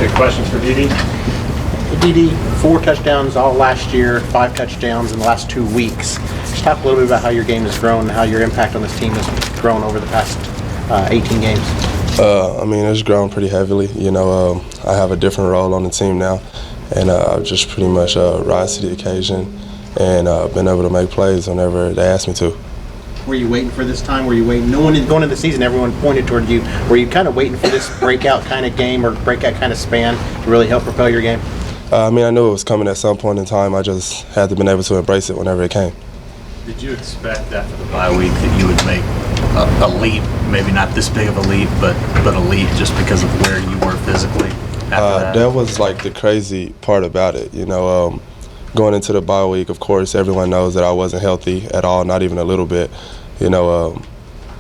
Any questions for Dede? Dede, 4 touchdowns all last year, 5 touchdowns in the last 2 weeks. Just talk a little bit about how your game has grown and how your impact on this team has grown over the past 18 games. I mean, it's grown pretty heavily. You know, I have a different role on the team now, and I've just pretty much rise to the occasion and been able to make plays whenever they ask me to. Were you waiting for this time? Were you waiting? No one going into the season, everyone pointed toward you. Were you kind of waiting for this breakout kind of game or breakout kind of span to really help propel your game? I mean, I knew it was coming at some point in time. I just had to been able to embrace it whenever it came. Did you expect after the bye week that you would make a leap, maybe not this big of a leap, but a leap just because of where you were physically after that? That was like the crazy part about it. You know, going into the bye week, of course, everyone knows that I wasn't healthy at all, not even a little bit. You know,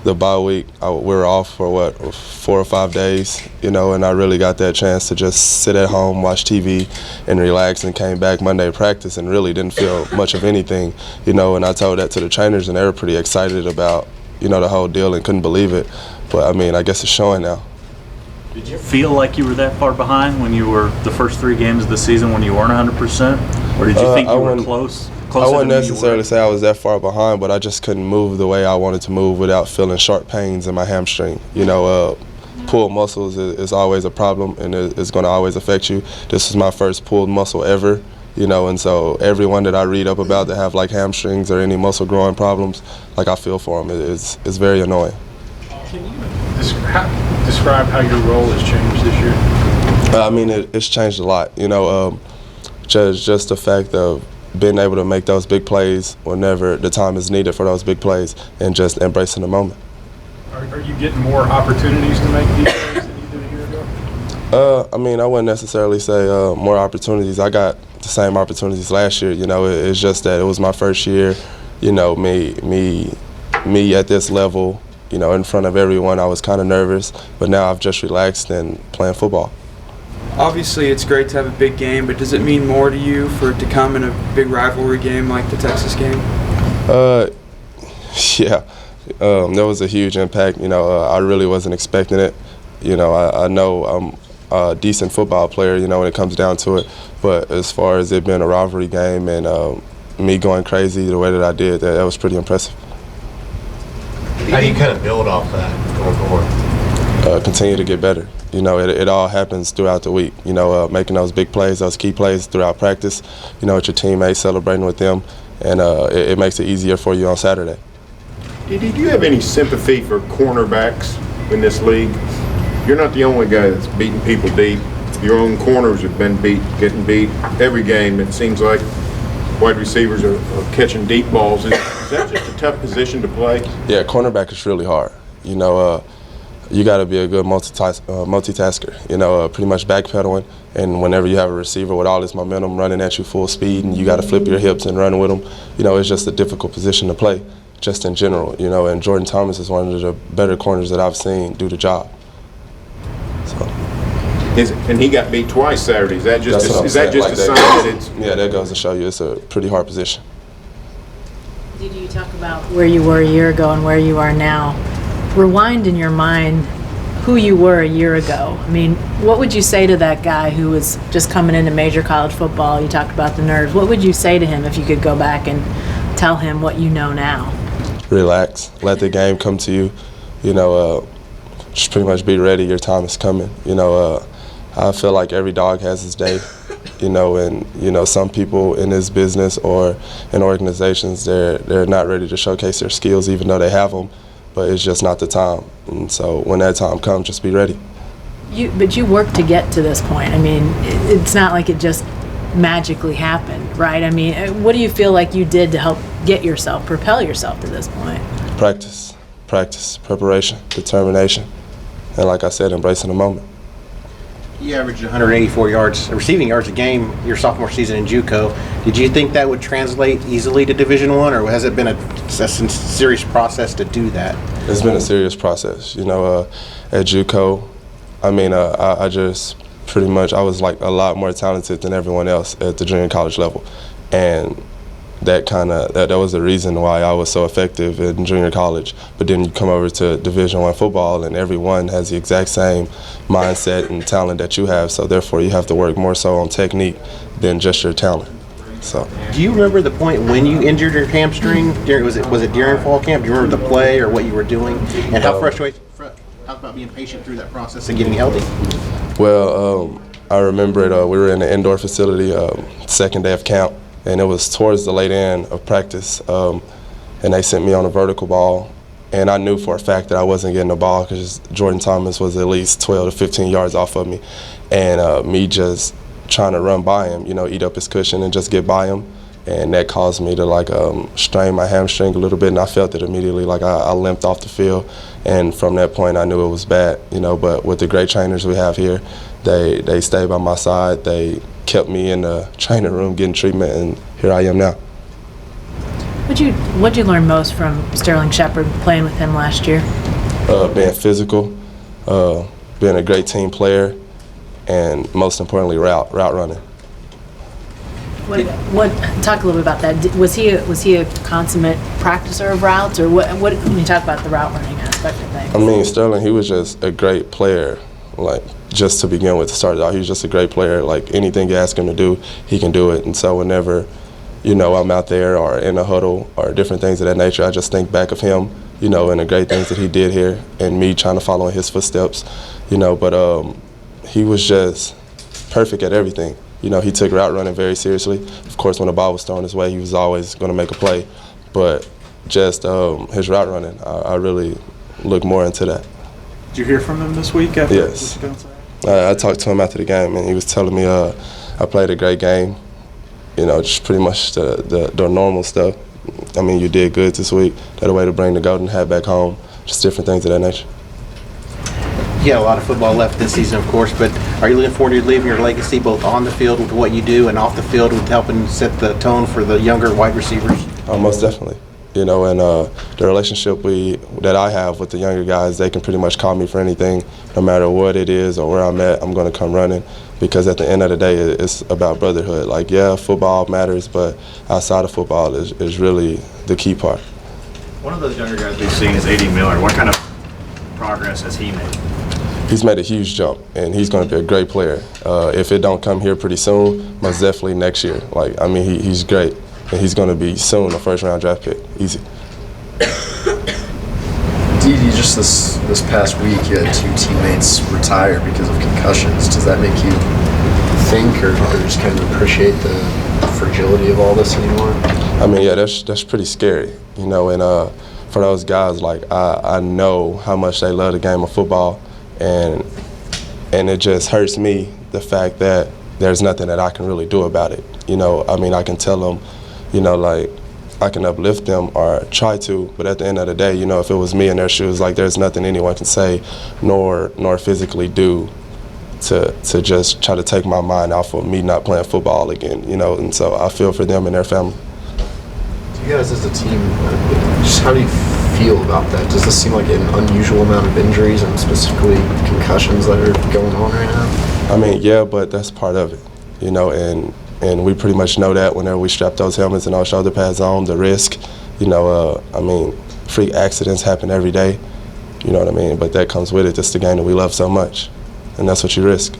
the bye week, we were off for 4 or 5 days, you know, and I really got that chance to just sit at home, watch TV, and relax, and came back Monday practice and really didn't feel much of anything, you know, and I told that to the trainers, and they were pretty excited about, you know, the whole deal and couldn't believe it. But, I mean, I guess it's showing now. Did you feel like you were that far behind when you were the first 3 games of the season when you weren't 100%? Or did you think you were close? I wouldn't necessarily say I was that far behind, but I just couldn't move the way I wanted to move without feeling sharp pains in my hamstring. You know, pulled muscles is always a problem, and it's going to always affect you. This is my first pulled muscle ever, you know, and so everyone that I read up about that have like hamstrings or any muscle growing problems, like I feel for them. It's very annoying. Can you describe how your role has changed this year? I mean, it's changed a lot. You know, just the fact of being able to make those big plays whenever the time is needed for those big plays and just embracing the moment. Are you getting more opportunities to make these plays than you did a year ago? I mean, I wouldn't necessarily say more opportunities. I got the same opportunities last year. You know, it's just that it was my first year. You know, me at this level. You know, in front of everyone, I was kind of nervous, but now I've just relaxed and playing football. Obviously, it's great to have a big game, but does it mean more to you for it to come in a big rivalry game like the Texas game? Yeah, that was a huge impact. You know, I really wasn't expecting it. You know, I know I'm a decent football player, you know, when it comes down to it, but as far as it being a rivalry game and me going crazy the way that I did, that was pretty impressive. How do you kind of build off that going forward? Continue to get better. You know, it all happens throughout the week. You know, making those big plays, those key plays throughout practice, you know, with your teammates, celebrating with them, and it makes it easier for you on Saturday. Dede, do you have any sympathy for cornerbacks in this league? You're not the only guy that's beating people deep. Your own corners have been getting beat every game. It seems like wide receivers are catching deep balls. Is that just a tough position to play? Yeah, cornerback is really hard. You know, you got to be a good multitasker. You know, pretty much backpedaling, and whenever you have a receiver with all this momentum running at you full speed, and you got to flip your hips and run with them, you know, it's just a difficult position to play, just in general. You know, and Jordan Thomas is one of the better corners that I've seen do the job. So. And he got beat twice Saturday. Is that just a sign that it's? Yeah, that goes to show you it's a pretty hard position. Did you talk about where you were a year ago and where you are now? Rewind in your mind who you were a year ago. I mean, what would you say to that guy who was just coming into major college football? You talked about the nerves. What would you say to him if you could go back and tell him what you know now? Relax. Let the game come to you. You know, just pretty much be ready. Your time is coming. You know, I feel like every dog has his day. You know, and you know, some people in this business or in organizations, they're not ready to showcase their skills, even though they have them. But it's just not the time. And so when that time comes, just be ready. But you worked to get to this point. I mean, it's not like it just magically happened, right? I mean, what do you feel like you did to help propel yourself to this point? Practice, preparation, determination, and like I said, embracing the moment. You averaged 184 yards, receiving yards a game your sophomore season in JUCO. Did you think that would translate easily to Division I, or has it been a serious process to do that? It's been a serious process. You know, at JUCO, I mean, I just pretty much, I was like a lot more talented than everyone else at the junior college level. And that was the reason why I was so effective in junior college. But then you come over to Division I football, and everyone has the exact same mindset and talent that you have. So therefore, you have to work more so on technique than just your talent. So. Do you remember the point when you injured your hamstring? Was it during fall camp? Do you remember the play or what you were doing, and how frustrating? Talk about being patient through that process and getting healthy. Well, I remember it. We were in the indoor facility, second day of camp, and it was towards the late end of practice, and they sent me on a vertical ball, and I knew for a fact that I wasn't getting the ball because Jordan Thomas was at least 12 to 15 yards off of me, and me just trying to run by him, eat up his cushion and just get by him, and that caused me to strain my hamstring a little bit, and I felt it immediately. I limped off the field, and from that point I knew it was bad, But with the great trainers we have here, they stayed by my side. They kept me in the training room getting treatment, and here I am now. What'd you learn most from Sterling Shepard playing with him last year? Being physical, being a great team player, and most importantly, route running. What? Talk a little bit about that. Was he a consummate practicer of routes, or what? When you talk about the route running aspect of things? I mean, Sterling, he was just a great player. Just to begin with, to start out, he was just a great player. Anything you ask him to do, he can do it. And so whenever, I'm out there or in a huddle or different things of that nature, I just think back of him, and the great things that he did here, and me trying to follow in his footsteps, But he was just perfect at everything. He took route running very seriously. Of course, when the ball was thrown his way, he was always going to make a play. But just his route running, I really look more into that. Did you hear from him this week after Yes. Wisconsin? I talked to him after the game, and he was telling me I played a great game. Just pretty much the normal stuff. I mean, you did good this week. That a way to bring the golden hat back home. Just different things of that nature. You got a lot of football left this season, of course, but are you looking forward to leaving your legacy both on the field with what you do and off the field with helping set the tone for the younger wide receivers? Most definitely. And the relationship that I have with the younger guys, they can pretty much call me for anything, no matter what it is or where I'm at, I'm going to come running, because at the end of the day, it's about brotherhood. Football matters, but outside of football is really the key part. One of those younger guys we've seen is A.D. Miller. What kind of progress has he made? He's made a huge jump, and he's going to be a great player. If it don't come here pretty soon, most definitely next year. He's great. And he's going to be soon a first-round draft pick. Easy. Dede, just this past week, you had 2 teammates retire because of concussions. Does that make you think or just kind of appreciate the fragility of all this anymore? I mean, yeah, that's pretty scary, And for those guys, I know how much they love the game of football, and it just hurts me, the fact that there's nothing that I can really do about it. I can tell them, I can uplift them or try to, but at the end of the day, if it was me in their shoes, there's nothing anyone can say nor physically do to just try to take my mind off of me not playing football again, and so I feel for them and their family. You guys as a team, just how do you feel about that? Does this seem like an unusual amount of injuries and specifically concussions that are going on right now? I mean, yeah, but that's part of it, and we pretty much know that whenever we strap those helmets and our shoulder pads on, the risk, freak accidents happen every day, but that comes with it. That's the game that we love so much, and that's what you risk.